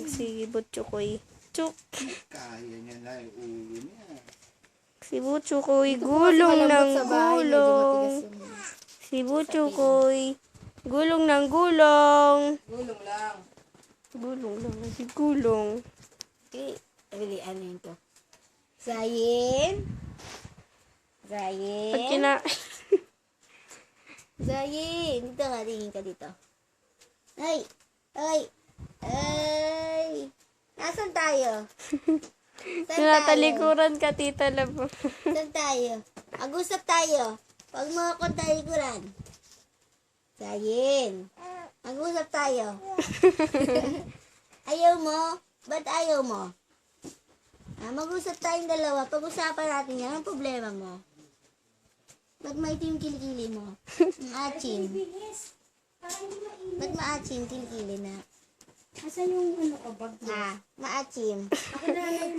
Si Butchukoy. Chuk. Kaya niya na yung ulo niya. Si Butchukoy, gulong ng gulong. Si Butchukoy, gulong ng gulong. Gulong lang. Gulong lang, si gulong. Okay. Really, ano yun to? Zayin. Zayin. Pag kina... Zayin. Dito ka, tingin ka dito. Ay. Ay. Ay. Nasaan tayo? Saan tayo? Natalikuran ka, Tita Labo. Saan tayo? Mag-usap tayo. Huwag mo akong talikuran. Zayin. Mag-usap tayo. Ayaw mo? Ba't ayaw mo? Mag-usap tayong dalawa. Pag-usapan natin yan. Anong problema mo? Ba't maitim kilikili mo? Maachim. Ba't maachim kilikili na? Asan yung ano ko, bag mo? Maachim. Ako na lang